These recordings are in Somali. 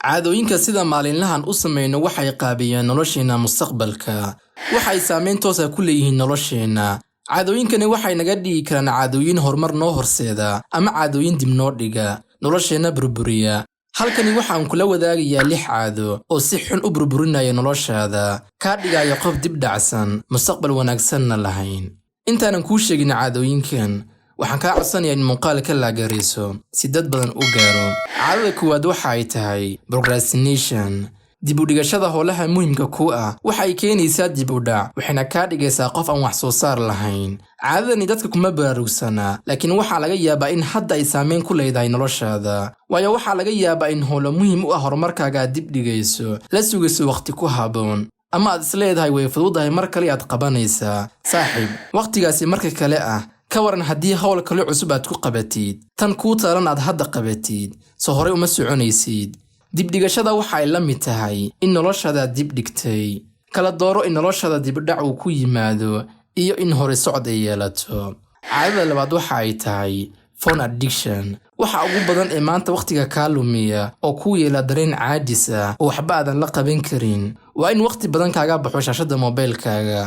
caadooyinka sida maalinlahan u sameeyno waxay qaabiyeen nolosheena mustaqbalka. Waxay saameyn toos ah ku leeyihiin nolosheena. Caadooyinkani waxay naga dhigi karaan caadooyin horumar noo horseeda ama caadooyin dib noo dhiga nolosheena burburiya. Halkani waxaan kula wadaagayaa 6 caado oo si xun u burburinaya noloshaada, ka dhigaya qof dib dhacsan, mustaqbal wanaagsanna lahayn. Intaanan kuu sheegin caadooyinkan, waxaan kaa codsanayaa in muuqaalka la gaarayso si dad badan u gaaro. Caadada koowaad waxa ay tahay procrastination. dib u dhigashada howlaha muhiimka ku ah waxay keenaysaa dib u dhac, waxayna ka dhigaysaa qof aan wax soo saar lahayn. Caadadani dadka kuma baraarugsana, laakiin waxaa laga yaabaa in hadda ay saameyn ku leedahay noloshaada. Waayo waxaa laga yaabaa in howlo muhiim u ah horumarkaaga dib dhigayso, la sugayso waqti ku haboon, ama aad isleedahay way fududahay mar kale aad qabanaysaa. Saaxiib, waqtigaasi marka kale ah ka waran haddii hawl kale cusub aad ku qabatid, tan kuu taalan aad hadda qabatid, soo hore uma soconaysid. dib dhigashada waxa ay la mid tahay in noloshaada dib dhigtay. Kala dooro in noloshaada dib dhac uu ku yimaado iyo in hore socod ay yeelato. Caadada labaad waxa ay tahay phone addiction. waxa ugu badan ee maanta waqtiga ka lumiya oo ku yeela dareen caajis ah oo waxba aadan la qaban karin waa in waqti badan kaaga baxo shaashada moobilkaaga.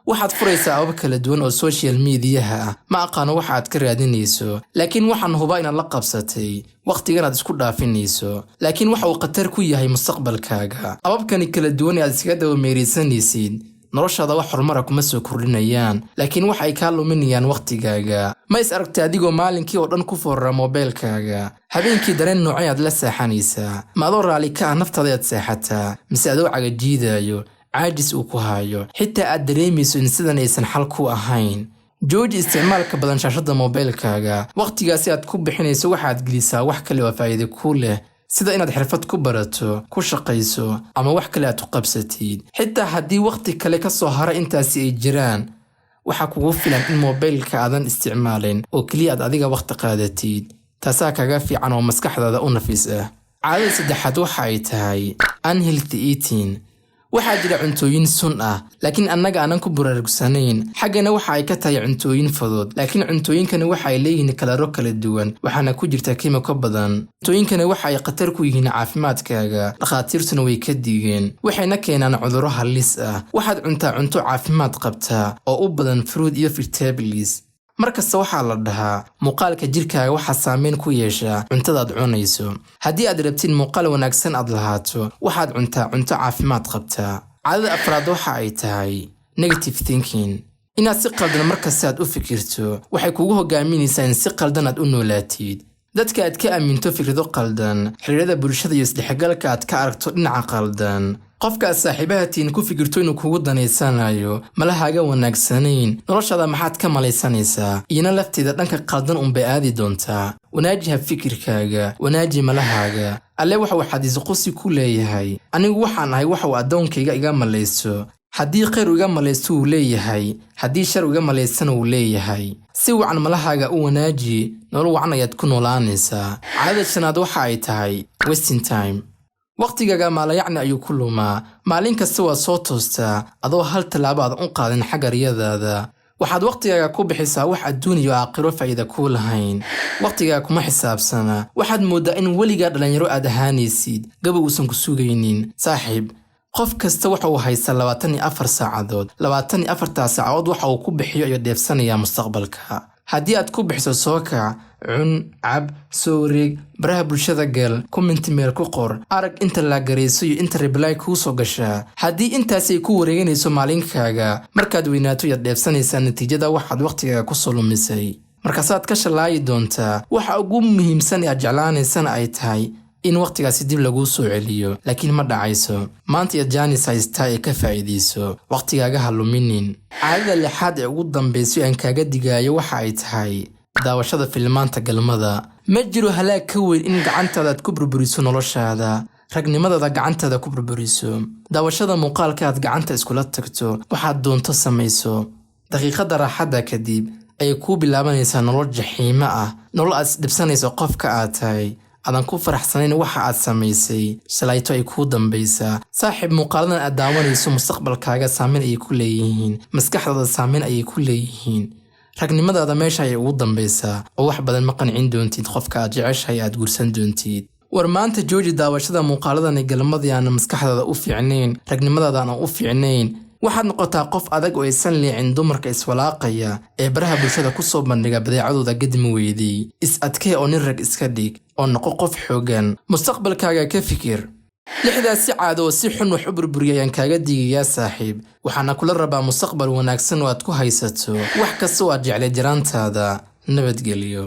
waxaad furaysaa abab kala duwan oo social media ah, ma aqaano waxa aad ka raadinayso, laakiin waxaan hubaa inaad la qabsatay waqtigan aad isku dhaafinayso, laakiin waxa uu khatar ku yahay mustaqbalkaaga. ababkani kala duwan ee aad iskaga daba meeraysanaysid noloshaada wax horumar kuma soo kordhinayaan, laakiin waxay ka luminayaan waqtigaaga. ma is aragtay adigoo maalinkii oo dhan ku foorara moobilkaaga, habeenkii dareen noocay aad la saaxanaysaa? ma adoo raali ka ah naftaada aad saaxataa, mise adoo cagajiidayo caajis uu ku hayo, xitaa aad dareemayso in sidan aysan xal ku ahayn? jooji isticmaalka badan shaashada moobilkaaga. waqtigaasi aad ku bixinayso waxaad gelisaa wax kale oo faa'iido ku leh, sida inaad xirfad ku barato, ku shaqayso, ama wax kale aad ku qabsatid. xitaa haddii waqti kale ka soo hara intaasi ay jiraan, waxa kugu filan in moobilka aadan isticmaalin oo keliya aad adiga waqti qaadatid. taasaa kaga fiican oo maskaxdaada u nafis ah. caadada saddexaad waxa ay tahay unhealthy eating. waxaa jira cuntooyin sun ah, laakiin annaga aanan ku baraarugsanayn. xaggana waxa ay ka tahay cuntooyin fudud, laakiin cuntooyinkani waxa ay leeyihiin kalaro kala duwan, waxaana ku jirta kiimiko badan. cuntooyinkani waxa ay khatar ku yihiin caafimaadkaaga, dhakhaatiirtuna way ka digeen, waxayna keenaan cudurro halis ah. waxaad cuntaa cunto caafimaad qabta oo u badan fruit iyo vegetables. markasta waxaa la dhahaa muuqaalka jirkaaga waxaa saameyn ku yeesha cuntadaad cunayso. haddii aad rabtid muuqaal wanaagsan aad lahaato, waxaad cuntaa cunto caafimaad qabta. caadada afraad waxa ay tahay negative thinking. inaad si qaldan markasta aad u fikirto waxay kugu hogaaminaysaa in si qaldan aad u noolaatid. dadka aad ka aaminto fikrado qaldan, xiriirada bulshada iyo isdhexgalka aad ka aragto dhinaca qaldan. qofka aad saaxiibahatiin ku fikirto inuu kugu danaysanayo, malahaaga wanaagsanayn, noloshaada maxaad ka malaysanaysaa? iyana lafteeda dhanka qaldan unbay aadi doontaa. wanaaji fikirkaaga, wanaaji malahaaga. alle waxa uu xadiis qusi ku leeyahay, anigu waxaan ahay waxa uu addoonkayga iga malaysto. haddii khayr iga malaysto wuu leeyahay, haddii shar iga malaystana wuu leeyahay. si wacan malahaaga u wanaaji, nolol wacan ayaad ku noolaanaysaa. caadada shanaad waxa ay tahay wasting time. waqtigaaga maalayacni ayuu ku lumaa. maalin kasta waa soo toostaa adoo hal tallaabo aad u qaadin xagga riyadaada. waxaad waqtigaaga ku bixisaa wax adduun iyo aakhiro faa'iido ku lahayn. waqtigaaga kuma xisaabsana. waxaad mooddaa in weligaa dhalinyaro aad ahaanaysid, gaba uusan ku sugaynin. saaxiib, qof kasta waxa uu haystaa 24 saacadood. 24 saacadood waxa uu ku bixiyo iyo dheefsanayaa mustaqbalka. haddii aad ku bixiso soo kac, cun, cab, soo wareeg, baraha bulshada gal, comment meel ku qor, arag inta la garayso iyo inta reply kuu soo gashaa. haddii intaasi ay ku wareeganayso maalinkaaga, markaad weynaato yaad dheefsanaysaa natiijada waxaad waqtigaaga ku soo lumisay. markaasaad ka shalaayi doontaa. waxa ugu muhiimsan ee aad jeclaanaysana ay tahay in waqtigaasi dib laguu soo celiyo, laakiin ma dhacayso. maanta iyo jaanis haystaa ee ka faa'iidayso, waqtigaaga ha luminin. caadada lixaad ee ugu dambaysa aan kaaga digaayo waxa ay tahay daawashada filmaanta galmada. ma jiro halaag ka weyn in gacantaada aad ku burburiso noloshaada, ragnimadaada gacantaada ku burburiso. daawashada muuqaalka aad gacanta iskula tagto, waxaad doonto samayso. daqiiqada raaxada kadib ayay kuu bilaabanaysaa nolol jaxiimo ah, nolol aad isdhibsanayso qofka aad tahay, aadan ku faraxsanayn waxa aad samaysay, shalayto ay kuu dambaysaa. saaxiib, muuqaaladan aad daawanayso mustaqbalkaaga saameyn ayay ku leeyihiin, maskaxdaada saameyn ayay ku leeyihiin, ragnimadaada meesha ayay ugu dambaysaa, oo wax badan ma qancin doontid qofka aad jeceshahay aad guursan doontid. war maanta jooji daawashada muuqaaladan galmadii aan maskaxdaada u fiicnayn ragnimadaada aan u fiicnayn waxaad noqotaa qof adag oo aysan liicin dumarka iswalaaqaya ee baraha bulshada ku soo bandhiga badeecadooda gadmi weydii is adkee oo nin rag iska dhig oo noqo qof xoogan mustaqbalkaaga ka fikir lixdaasi caado oo si xun wax u burburiyayaan kaaga digayaa saaxiib waxaana kula rabaa mustaqbal wanaagsan oo aad ku haysato wax kasta oo aad jeclay jiraantaada nabadgelyo